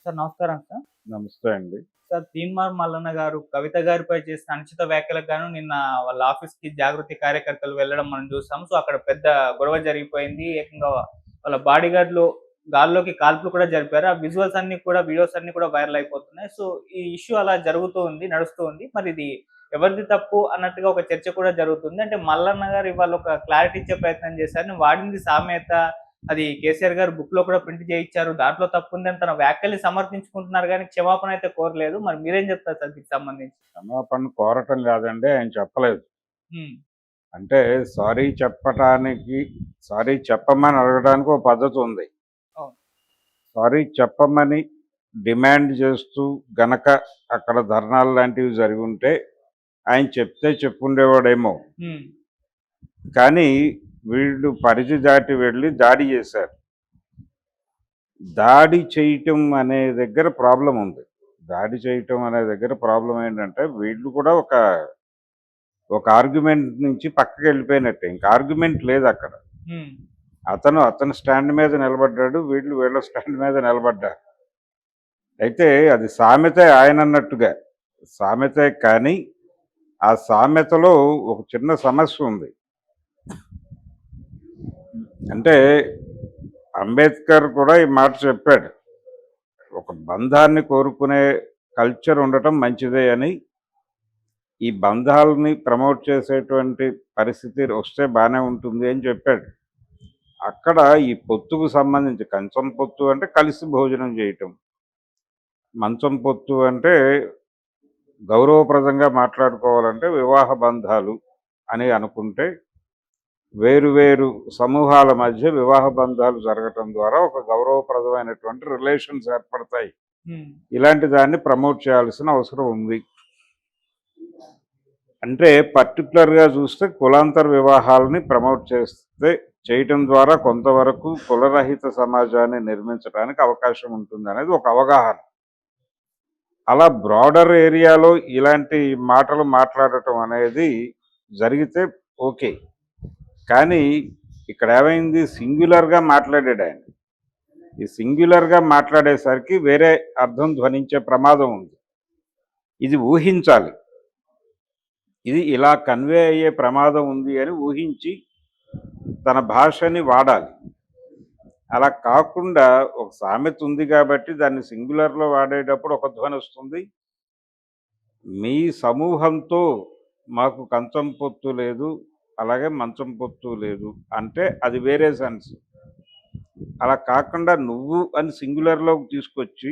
Sir నమస్కారం sir. నమస్తే అండి. సార్ తీన్మార్ మల్లన్న గారు కవిత గారిపై చేసిన అనుచిత వ్యాఖ్యలకు గాను నిన్న వాళ్ళ ఆఫీస్‌కి జాగృతి కార్యకర్తలు వెళ్ళడం మనం చూసాం. సో, అక్కడ పెద్ద గొడవ జరిగిపోయింది. ఏకంగా వాళ్ళ బాడీగార్డ్‌లు గాల్లోకి కాల్పులు కూడా జరిపారు. ఆ విజువల్స్ అన్నీ కూడా వీడియోస్ అన్నీ కూడా వైరల్ అయిపోతున్నాయి. సో, ఈ ఇష్యూ అలా జరుగుతూ ఉంది, నడుస్తూ ఉంది. మరి ఇది ఎవరిది తప్పు అన్నట్టుగా ఒక చర్చ కూడా జరుగుతుంది. అంటే మల్లన్న గారు ఇవాళ ఒక క్లారిటీ ఇచ్చే ప్రయత్నం చేశారు. నేను వాడింది సామెత, అది కేసీఆర్ గారు బుక్‌లో కూడా ప్రింట్ చేయించారు. దాంట్లో తప్పుందని తన వ్యాఖ్యల్ని సమర్థించుకుంటున్నారు గానీ, క్షమాపణ అయితే కోరలేదు. మరి మీరేం చెప్తారు సార్ దీనికి సంబంధించి? క్షమాపణ కోరటం కాదండి. ఆయన చెప్పలేదు. హ్మ్. అంటే సారీ చెప్పటానికి, సారీ చెప్పమని అడగడానికి ఒక పద్ధతి ఉంది. అవును. సారీ చెప్పమని డిమాండ్ చేస్తూ గనక అక్కడ ధర్నాలు లాంటివి జరిగుంటే ఆయన చెప్తే చెప్పుండేవాడేమో. హ్మ్. కానీ వీళ్ళు పరిధి దాటి వెళ్ళి దాడి చేశారు. దాడి చేయటం అనే దగ్గర ప్రాబ్లమ్ ఉంది. దాడి చేయటం అనే దగ్గర ప్రాబ్లమ్ ఏంటంటే వీళ్ళు కూడా ఒక ఆర్గ్యుమెంట్ నుంచి పక్కకి వెళ్ళిపోయినట్టే. ఇంక ఆర్గ్యుమెంట్ లేదక్కడ. హ్మ్. అతని స్టాండ్ మీద నిలబడ్డాడు. వీళ్ళు వీళ్ళ స్టాండ్ మీద నిలబడ్డారు. అయితే అది సామెతే ఆయనన్నట్టుగా. సామెతే కానీ, ఆ సామెతలో ఒక చిన్న సమస్య ఉంది. అంటే అంబేద్కర్ కూడా ఈ మాట చెప్పాడు. ఒక బంధాన్ని కోరుకునే కల్చర్ ఉండటం మంచిదే అని, ఈ బంధాలని ప్రమోట్ చేసేటువంటి పరిస్థితి వస్తే బానే ఉంటుంది అని చెప్పాడు. అక్కడ ఈ పొత్తుకు సంబంధించి కంచం పొత్తు అంటే కలిసి భోజనం చేయటం. మంచం పొత్తు అంటే గౌరవప్రదంగా మాట్లాడుకోవాలంటే వివాహ బంధాలు అని అనుకుంటే వేరు వేరు సమూహాల మధ్య వివాహ బంధాలు జరగటం ద్వారా ఒక గౌరవప్రదమైనటువంటి రిలేషన్స్ ఏర్పడతాయి. హ్మ్. ఇలాంటి దాన్ని ప్రమోట్ చేయాల్సిన అవసరం ఉంది. అంటే పర్టికులర్గా చూస్తే కులాంతర వివాహాలని ప్రమోట్ చేస్తే చేయటం ద్వారా కొంతవరకు కులరహిత సమాజాన్ని నిర్మించడానికి అవకాశం ఉంటుంది అనేది ఒక అవగాహన. అలా బ్రాడర్ ఏరియాలో ఇలాంటి మాటలు మాట్లాడటం అనేది జరిగితే ఓకే. కానీ ఇక్కడ ఏమైంది, సింగ్యులర్గా మాట్లాడాడు ఆయన. ఈ సింగ్యులర్గా మాట్లాడేసరికి వేరే అర్థం ధ్వనించే ప్రమాదం ఉంది. ఇది ఊహించాలి. ఇది ఇలా కన్వే అయ్యే ప్రమాదం ఉంది అని ఊహించి తన భాషని వాడాలి. అలా కాకుండా ఒక సామెత ఉంది కాబట్టి దాన్ని సింగులర్‌లో వాడేటప్పుడు ఒక ధ్వని వస్తుంది. మీ సమూహంతో మాకు కంచం పొత్తు లేదు, అలాగే మంచం పొత్తు లేదు అంటే అది వేరే సెన్స్. అలా కాకుండా నువ్వు అని సింగులర్‌లోకి తీసుకొచ్చి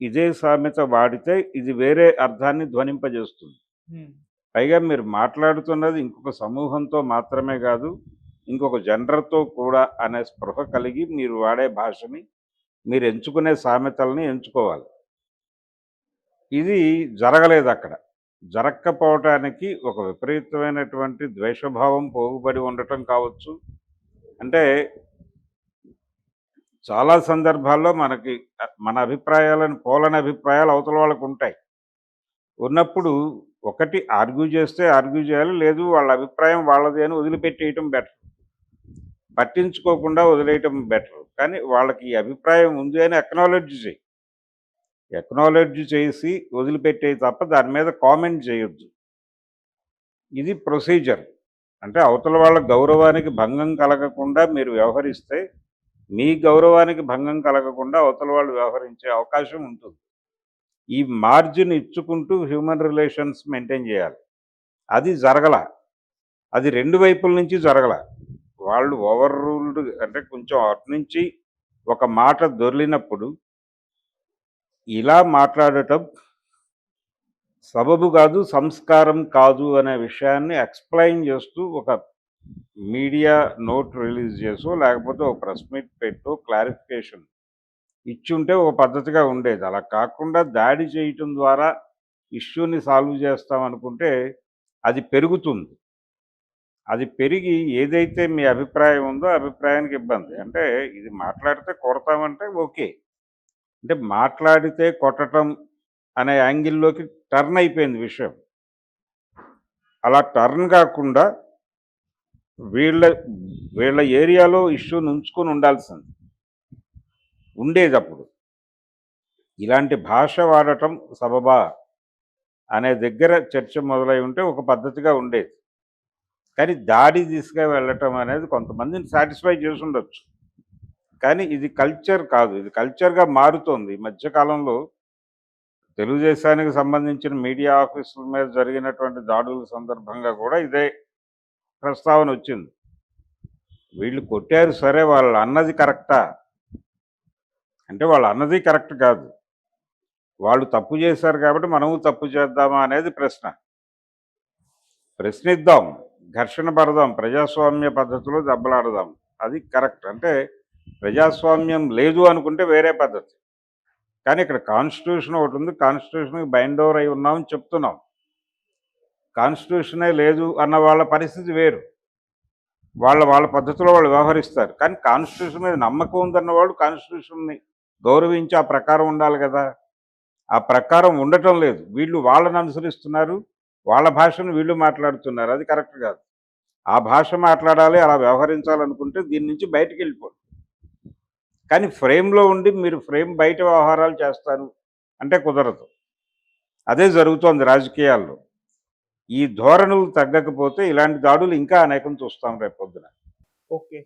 ఇదే సామెత వాడితే ఇది వేరే అర్థాన్ని ధ్వనింపజేస్తుంది. హ్మ్. పైగా మీరు మాట్లాడుతున్నది ఇంకొక సమూహంతో మాత్రమే కాదు, ఇంకొక జెండర్‌తో కూడా అనే స్పృహ కలిగి మీరు వాడే భాషని, మీరు ఎంచుకునే సామెతల్ని ఎంచుకోవాలి. ఇది జరగలేదక్కడ. జరక్కపోవటానికి ఒక విపరీతమైనటువంటి ద్వేషభావం పోగుబడి ఉండటం కావచ్చు. అంటే చాలా సందర్భాల్లో మనకి మన అభిప్రాయాలను పోలని అభిప్రాయాలు అవతల వాళ్ళకుంటాయి. ఉన్నప్పుడు ఒకటి ఆర్గ్యూ చేస్తే ఆర్గ్యూ చేయాలి. లేదు వాళ్ళ అభిప్రాయం వాళ్ళది అని వదిలిపెట్టేయటం బెటర్. పట్టించుకోకుండా వదిలేయటం బెటర్. కానీ వాళ్ళకి ఈ అభిప్రాయం ఉంది అని అక్నాలెడ్జ్ చెయ్యి. అక్నాలెడ్జ్ చేసి వదిలిపెట్టేయి తప్ప దాని మీద కామెంట్ చేయొద్దు. ఇది ప్రొసీజర్. అంటే అవతల వాళ్ళ గౌరవానికి భంగం కలగకుండా మీరు వ్యవహరిస్తే, మీ గౌరవానికి భంగం కలగకుండా అవతల వాళ్ళు వ్యవహరించే అవకాశం ఉంటుంది. ఈ మార్జిన్ ఇచ్చుకుంటూ హ్యూమన్ రిలేషన్స్ మెయింటైన్ చేయాలి. అది జరగల. అది 2 వైపుల నుంచి జరగల. వాళ్ళు ఓవర్ రూల్డ్ అంటే కొంచెం అటు నుంచి ఒక మాట దొర్లినప్పుడు ఇలా మాట్లాడటం సబబు కాదు, సంస్కారం కాదు అనే విషయాన్ని ఎక్స్‌ప్లెయిన్ చేస్తూ ఒక మీడియా నోట్ రిలీజ్ చేసో, లేకపోతే ఒక ప్రెస్ మీట్ పెట్టో క్లారిఫికేషన్ ఇచ్చుంటే ఒక పద్ధతిగా ఉండేది. అలా కాకుండా దాడి చేయటం ద్వారా ఇష్యూని సాల్వ్ చేస్తామనుకుంటే అది పెరుగుతుంది. అది పెరిగి ఏదైతే మీ అభిప్రాయం ఉందో ఆ అభిప్రాయానికి ఇబ్బంది. అంటే ఇది మాట్లాడితే కొడతామంటే ఓకే. అంటే మాట్లాడితే కొట్టటం అనే యాంగిల్‌లోకి టర్న్ అయిపోయింది విషయం. అలా టర్న్ కాకుండా వీళ్ళ వీళ్ళ ఏరియాలో ఇష్యూని ఉంచుకొని ఉండాల్సింది. ఉండేదప్పుడు. ఇలాంటి భాష వాడటం సబబా అనే దగ్గర చర్చ మొదలై ఉంటే ఒక పద్ధతిగా ఉండేది. కానీ దాడి దిశగా వెళ్ళటం అనేది కొంతమందిని సాటిస్ఫై చేసి ఉండొచ్చు. కానీ ఇది కల్చర్ కాదు. ఇది కల్చర్‌గా మారుతోంది. ఈ మధ్య కాలంలో తెలుగుదేశానికి సంబంధించిన మీడియా ఆఫీసుల మీద జరిగినటువంటి దాడుల సందర్భంగా కూడా ఇదే ప్రస్తావన వచ్చింది. వీళ్ళు కొట్టారు సరే, వాళ్ళు అన్నది కరెక్టా? అంటే వాళ్ళు అన్నది కరెక్ట్ కాదు. వాళ్ళు తప్పు చేశారు కాబట్టి మనము తప్పు చేద్దామా అనేది ప్రశ్న. ప్రశ్నిద్దాం, ఘర్షణ పడదాం, ప్రజాస్వామ్య పద్ధతిలో దెబ్బలాడదాం. అది కరెక్ట్. అంటే ప్రజాస్వామ్యం లేదు అనుకుంటే వేరే పద్ధతి. కానీ ఇక్కడ కాన్స్టిట్యూషన్ ఒకటి ఉంది. కాన్స్టిట్యూషన్‌కి బైండ్ ఓవర్ అయి ఉన్నామని చెప్తున్నాం. కాన్స్టిట్యూషనే లేదు అన్న వాళ్ళ పరిస్థితి వేరు. వాళ్ళ పద్ధతిలో వాళ్ళు వ్యవహరిస్తారు. కానీ కాన్స్టిట్యూషన్ మీద నమ్మకం ఉందన్న వాళ్ళు కాన్స్టిట్యూషన్‌ని గౌరవించి ఆ ప్రకారం ఉండాలి కదా! ఆ ప్రకారం ఉండటం లేదు. వీళ్ళు వాళ్ళని అనుసరిస్తున్నారు. వాళ్ళ భాషను వీళ్ళు మాట్లాడుతున్నారు. అది కరెక్ట్ కాదు. ఆ భాష మాట్లాడాలి, అలా వ్యవహరించాలనుకుంటే దీని నుంచి బయటికెళ్ళిపోండి. కానీ ఫ్రేమ్‌లో ఉండి మీరు ఫ్రేమ్ బయట వ్యవహారాలు చేస్తారు అంటే కుదరదు. అదే జరుగుతోంది రాజకీయాల్లో. ఈ ధోరణులు తగ్గకపోతే ఇలాంటి దాడులు ఇంకా అనేకం చూస్తాం రేపొద్దున. ఓకే.